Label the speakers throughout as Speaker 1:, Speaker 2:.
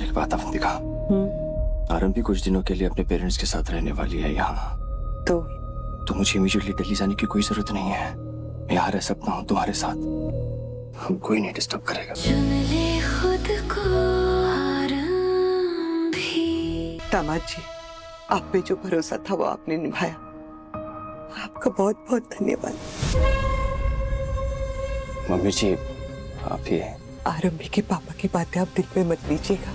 Speaker 1: और एक बात अवंतिका, आरंभी कुछ दिनों के लिए अपने पेरेंट्स के साथ रहने वाली है यहाँ। तो मुझे इमीडिएटली दिल्ली जाने की कोई जरूरत नहीं है। मैं यहाँ रह सकता हूँ तुम्हारे साथ, हम कोई नहीं डिस्टर्ब करेगा।
Speaker 2: दामाद जी, आप पे जो भरोसा था वो आपने निभाया, आपका बहुत बहुत धन्यवाद।
Speaker 1: मम्मी जी, आप ही
Speaker 2: आरंभी के पापा की बातें आप दिल में मत लीजिएगा,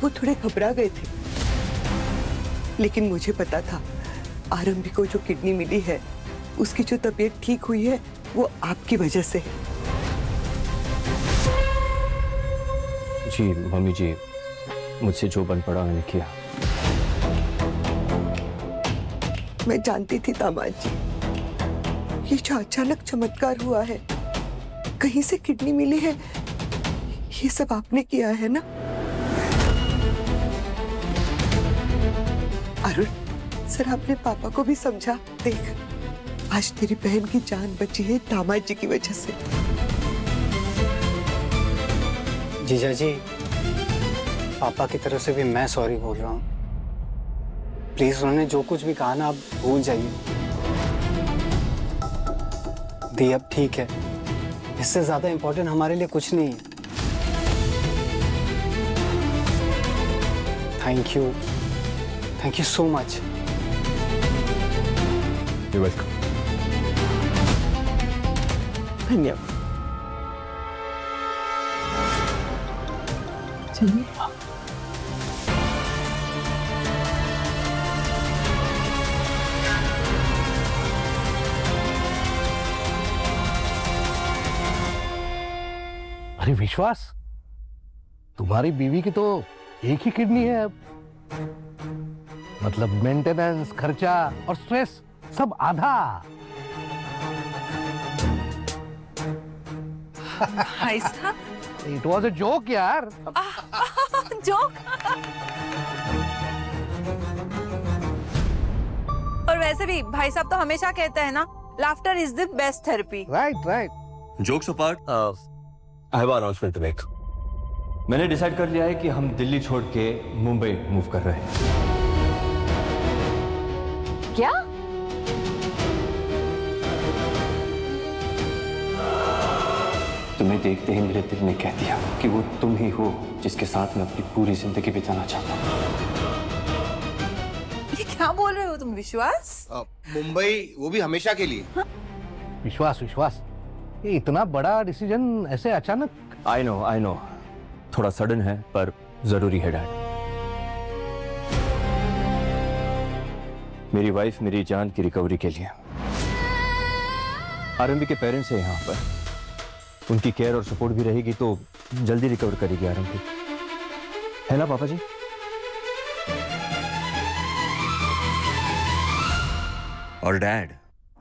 Speaker 2: वो थोड़े घबरा गए थे, लेकिन मुझे पता था आरंभी को जो किडनी मिली है, उसकी जो तबीयत ठीक हुई है, वो आपकी वजह से है।
Speaker 1: जी मम्मी जी, मुझसे जो बन पड़ा मैंने किया।
Speaker 2: मैं जानती थी दामाद जी, ये जो अचानक चमत्कार हुआ है, कहीं से किडनी मिली है, ये सब आपने किया है ना? अरुण, सर आपने पापा को भी समझा। देख, आज तेरी बहन की जान बची है दामाद जी की वजह से।
Speaker 3: जीजा जी, पापा की तरफ से भी मैं सॉरी बोल रहा हूँ। प्लीज उन्होंने जो कुछ भी कहा ना, आप भूल जाइए। दी अब ठीक है, इससे ज्यादा इंपॉर्टेंट हमारे लिए कुछ नहीं है। Thank you so much.
Speaker 1: You're welcome.
Speaker 2: धन्यवाद। चलिए।
Speaker 4: अरे विश्वास, तुम्हारी बीवी की तो एक ही किडनी है अब। मतलब मेंटेनेंस, खर्चा और स्ट्रेस सब आधा।
Speaker 5: भाई साहब,
Speaker 4: इट वॉज अ जोक यार।
Speaker 5: जोक। और वैसे भी भाई साहब तो हमेशा कहते हैं ना, laughter is the best therapy.
Speaker 4: Right.
Speaker 1: Jokes apart, I have an announcement to make. मैंने डिसाइड कर लिया है कि हम दिल्ली छोड़ के मुंबई मूव कर रहे हैं।
Speaker 5: क्या?
Speaker 1: तुम्हें देखते ही मेरे दिल ने कह दिया कि वो तुम ही हो जिसके साथ मैं अपनी पूरी जिंदगी बिताना चाहता हूँ।
Speaker 5: ये क्या बोल रहे हो तुम विश्वास?
Speaker 6: मुंबई, वो भी हमेशा के लिए।
Speaker 4: विश्वास, ये इतना बड़ा डिसीजन ऐसे अचानक?
Speaker 1: I know, थोड़ा सडन है पर जरूरी है डैड। मेरी वाइफ मेरी जान की रिकवरी के लिए। आरंभी के पेरेंट्स हैं यहाँ पर, उनकी केयर और सपोर्ट भी रहेगी तो जल्दी रिकवर करेगी आरंभी, है ना पापा जी? और डैड,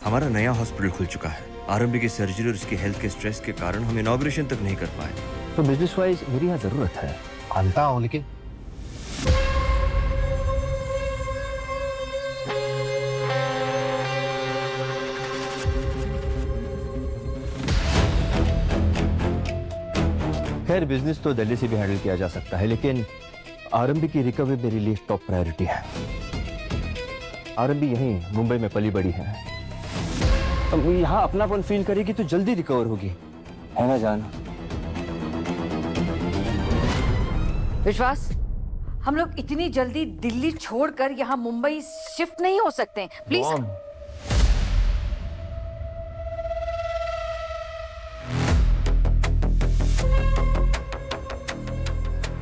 Speaker 1: हमारा नया हॉस्पिटल खुल चुका है। आरंभी की सर्जरी और उसकी हेल्थ के स्ट्रेस के कारण हम इनॉग्रेशन तक नहीं कर पाए, तो बिजनेस वाइज मेरी यहाँ जरूरत है।
Speaker 4: मानता हूँ, लेकिन
Speaker 1: खैर बिजनेस तो दिल्ली से भी हैंडल किया जा सकता है, लेकिन आरंभी की रिकवरी मेरे लिए टॉप प्रायोरिटी है। आरंभी यहीं मुंबई में पली बड़ी है, अब यहाँ अपनापन फील करेगी तो जल्दी रिकवर होगी, है ना जान?
Speaker 7: विश्वास, हम लोग इतनी जल्दी दिल्ली छोड़कर यहाँ मुंबई शिफ्ट नहीं हो सकते, प्लीज।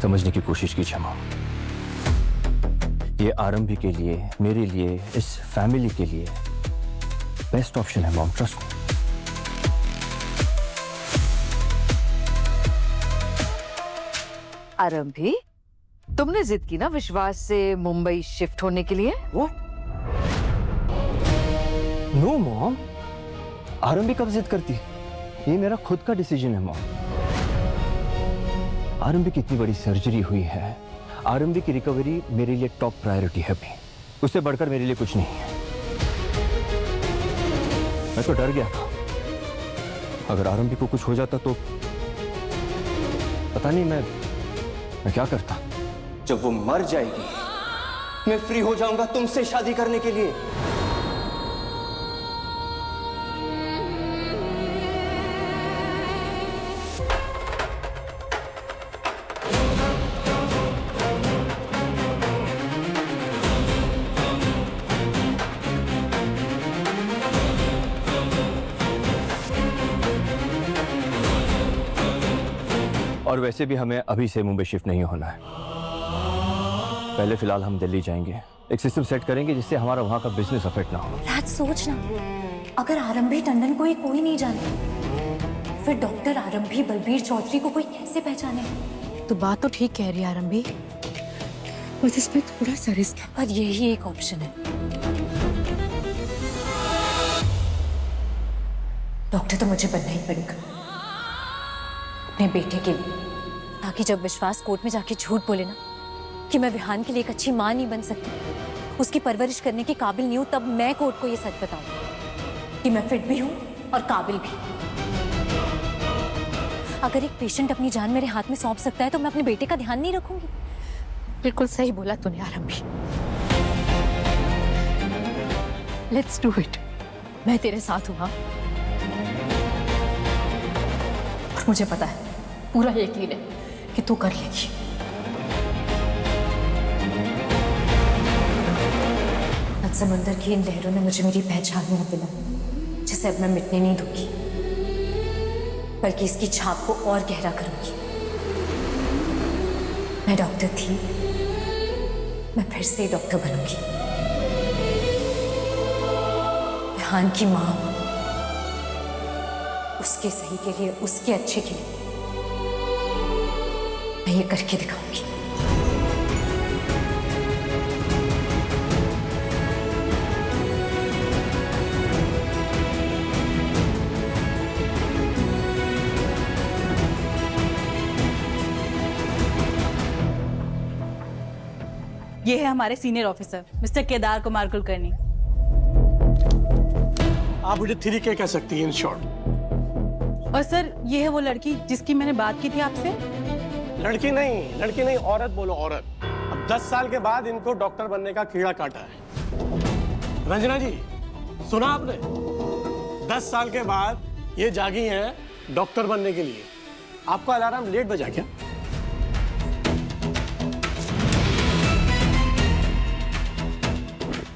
Speaker 1: समझने की कोशिश कीजिए माँ, ये आरंभी के लिए, मेरे लिए, इस फैमिली के लिए बेस्ट ऑप्शन है मॉम, ट्रस्ट मी।
Speaker 7: आरंभी, तुमने जिद की ना विश्वास से मुंबई शिफ्ट होने के लिए?
Speaker 1: What? नो मॉम, आरंभी कब जिद करती है? ये मेरा खुद का डिसीजन है मॉम। आरंभी की इतनी बड़ी सर्जरी हुई है, आरंभी की रिकवरी मेरे लिए टॉप प्रायोरिटी है अभी, उससे बढ़कर मेरे लिए कुछ नहीं है। मैं तो डर गया था, अगर आरंभी को कुछ हो जाता तो पता नहीं मैं मैं क्या करता? जब वो मर जाएगी मैं फ्री हो जाऊंगा तुमसे शादी करने के लिए। और वैसे भी हमें अभी से मुंबई शिफ्ट नहीं होना है। पहले फिलहाल हम दिल्ली जाएंगे, एक सिस्टम सेट करेंगे जिससे हमारा वहाँ का बिजनेस अफेक्ट ना हो।
Speaker 8: राज सोच ना, अगर आरंभी टंडन को कोई नहीं जाने, फिर डॉक्टर आरंभी बलबीर चौधरी को कोई कैसे पहचाने?
Speaker 9: तो बात तो ठीक कह रही है आरंभी, बस इसमें थोड़ा सा रिस्क है।
Speaker 8: पर यही एक ऑप्शन है। डॉक्टर तो मुझे बनना ही पड़ेगा अपने बेटे के लिए, ताकि जब विश्वास कोर्ट में जाके झूठ बोले ना कि मैं विहान के लिए एक अच्छी मां नहीं बन सकती, उसकी परवरिश करने के काबिल नहीं हूं, तब मैं कोर्ट को ये सच बताऊं कि मैं फिट भी हूं और काबिल भी। अगर एक पेशेंट अपनी जान मेरे हाथ में सौंप सकता है तो मैं अपने बेटे का ध्यान नहीं रखूंगी?
Speaker 9: बिल्कुल सही बोला तूने आरंभी। Let's do it. मैं तेरे साथ हूं। हाँ,
Speaker 8: मुझे पता है, पूरा यकीन है कि तू कर लेगी। आज समंदर की इन लहरों ने मुझे मेरी पहचान नहीं दिलाई, जिसे अब मैं मिटने नहीं दूंगी, बल्कि इसकी छाप को और गहरा करूंगी। मैं डॉक्टर थी, मैं फिर से डॉक्टर बनूंगी। विहान की मां, उसके सही के लिए, उसके अच्छे के लिए मैं ये करके दिखाऊंगी।
Speaker 10: ये है हमारे senior officer mister Kedar Kumar Kulkarni.
Speaker 11: आप मुझे 3K कह सकती हैं इन शॉर्ट।
Speaker 10: और सर ये है वो लड़की जिसकी मैंने बात की थी आपसे।
Speaker 11: लड़की नहीं, औरत बोलो, औरत। अब 10 साल के बाद इनको डॉक्टर बनने का कीड़ा काटा है। रंजना जी, सुना आपने? 10 साल के बाद ये जागी हैं डॉक्टर बनने के लिए। आपका अलार्म लेट बजा क्या?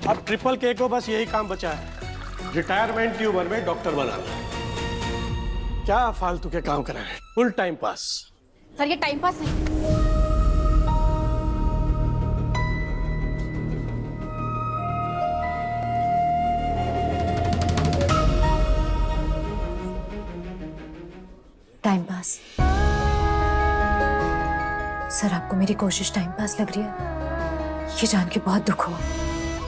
Speaker 11: अब K को बस यही काम बचा है, रिटायरमेंट की उम्र में डॉक्टर बनाना। क्या फालतू के काम कर रहे हैं, फुल टाइम पास।
Speaker 9: सर ये टाइम पास नहीं,
Speaker 8: टाइम पास। सर आपको मेरी कोशिश टाइम पास लग रही है, ये जान के बहुत दुख हुआ।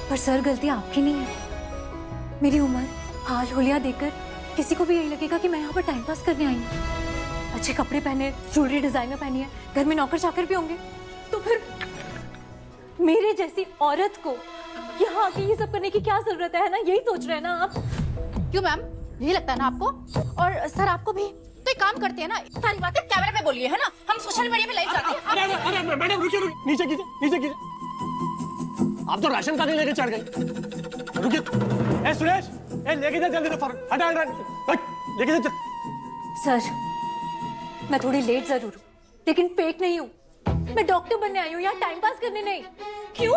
Speaker 8: पर सर गलती आपकी नहीं है। मेरी उम्र, हाल हुलिया देखकर किसी को भी यही लगेगा कि मैं यहाँ पर टाइम पास करने आई हूँ। अच्छे कपड़े पहने, ज्वेलरी डिजाइनर पहनी है, घर में नौकर चाकर भी होंगे, तो फिर मेरे जैसी औरत को यहाँ आके ये सब करने की क्या जरूरत है ना? यही सोच रहे हैं ना आप?
Speaker 9: क्यों मैम, यही लगता है ना आपको? और सर आपको भी? तो एक काम करते हैं ना, सारी बातें कैमरे पे बोलिए, है ना? हम सोशल मीडिया पे लाइव जाते हैं।
Speaker 11: अरे मैडम रुकिए, नीचे कीजिए। आप तो राशन का नहीं लेके चढ़ गए। रुकिए, ए सुरेश, ए लेके जा जल्दी से, हटा लेके जा।
Speaker 8: सर मैं थोड़ी लेट जरूर हूँ, लेकिन फेक नहीं हूँ। मैं डॉक्टर बनने आई हूँ, यहाँ टाइम पास करने नहीं।
Speaker 9: क्यों?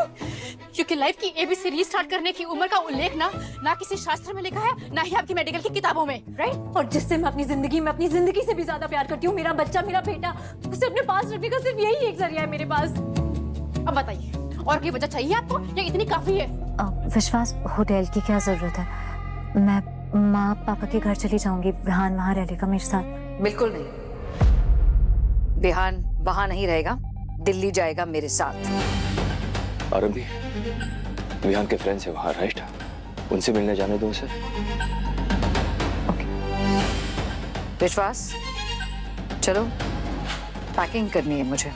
Speaker 9: क्योंकि लाइफ की ABC रीस्टार्ट करने की उम्र का उल्लेख ना किसी शास्त्र में लिखा है, ना ही आपकी मेडिकल की किताबों में, राइट?
Speaker 8: और जिससे मैं अपनी जिंदगी से भी ज्यादा प्यार करती हूँ, मेरा बच्चा, मेरा बेटा, उसे अपने पास रखने का सिर्फ यही एक जरिया है मेरे पास।
Speaker 9: अब बताइए, और कोई वजह चाहिए आपको या इतनी काफी है?
Speaker 8: विश्वास, होटल की क्या जरूरत है? मैं माँ पापा के घर चली जाऊंगी, विहान वहाँ रहेगा मेरे साथ।
Speaker 7: बिल्कुल नहीं, विहान वहां नहीं रहेगा, दिल्ली जाएगा मेरे साथ।
Speaker 1: आरंभी, विहान के फ्रेंड्स है वहाँ, राइट? उनसे मिलने जाने दो उसे।
Speaker 7: विश्वास, चलो, पैकिंग करनी है मुझे।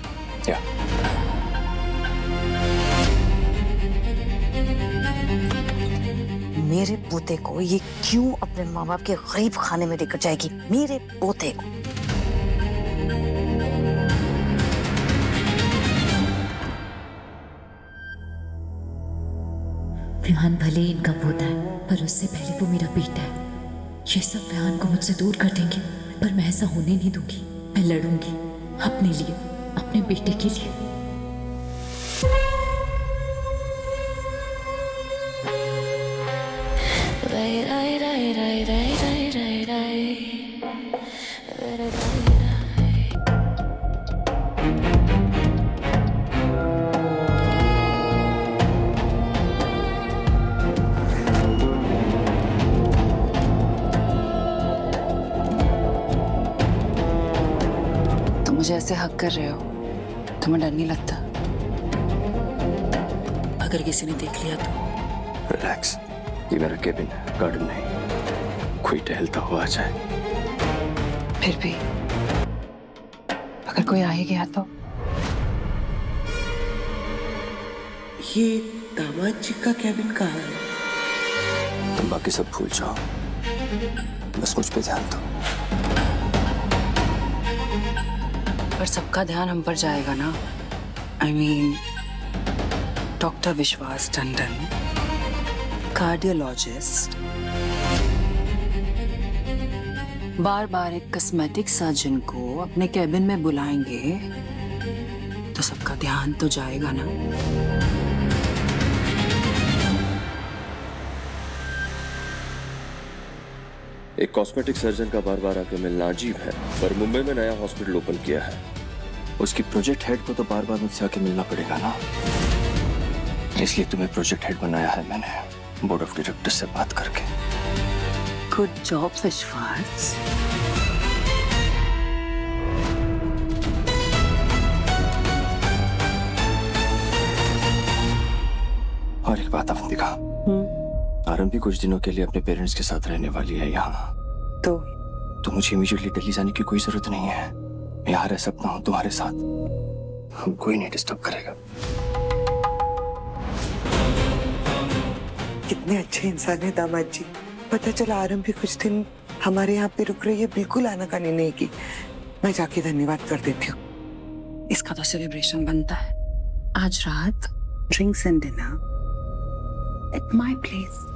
Speaker 1: या
Speaker 12: मेरे पोते को ये क्यों अपने माँ बाप के गरीब खाने में लेकर जाएगी? मेरे पोते को
Speaker 8: रेहान भले ही इनका पोता है, पर उससे पहले वो मेरा बेटा है। ये सब रेहान को मुझसे दूर कर देंगे, पर मैं ऐसा होने नहीं दूंगी। मैं लड़ूंगी अपने लिए, अपने बेटे के लिए।
Speaker 7: मुझे ऐसे हक कर रहे हो, तुम्हें डर नहीं लगता? अगर किसी ने देख लिया तो?
Speaker 1: रिलैक्स, ये मेरा केबिन है, गार्डन नहीं। कोई टहलता हुआ आ जाए।
Speaker 7: फिर भी अगर कोई आ ही गया तो?
Speaker 2: ये दामाद जी का केबिन कहाँ है?
Speaker 1: तुम बाकी सब भूल जाओ, बस मुझ पे ध्यान दो।
Speaker 7: पर सबका ध्यान हम पर जाएगा ना। आई मीन डॉक्टर विश्वास टंडन, कार्डियोलॉजिस्ट, बार बार एक कॉस्मेटिक सर्जन को अपने केबिन में बुलाएंगे तो सबका ध्यान तो जाएगा ना।
Speaker 1: एक कॉस्मेटिक सर्जन का बार बार आके मिलना अजीब है, पर मुंबई में नया हॉस्पिटल ओपन किया है, उसकी प्रोजेक्ट हेड को तो बार बार मुझसे आके मिलना पड़ेगा ना। इसलिए तुम्हें प्रोजेक्ट हेड बनाया है मैंने, बोर्ड ऑफ डायरेक्टर्स से बात करके।
Speaker 7: गुड जॉब विश्वास।
Speaker 1: और एक बात अवंतिका, आरंभी कुछ दिनों के लिए अपने पेरेंट्स के साथ रहने वाली है यहाँ। तो मुझे इमीडिएटली दिल्ली जाने की कोई जरूरत नहीं है। मैं यहाँ रह सकता हूँ तुम्हारे साथ, कोई नहीं डिस्टर्ब करेगा।
Speaker 2: कितने अच्छे इंसान है दामाद जी। पता चला आरंभी कुछ दिन हमारे यहाँ पे रुक रही है, बिल्कुल आनाकानी नहीं की। मैं जाके धन्यवाद कर देती हूँ।
Speaker 7: इसका तो सेलिब्रेशन बनता है। आज रात drinks and dinner at my place.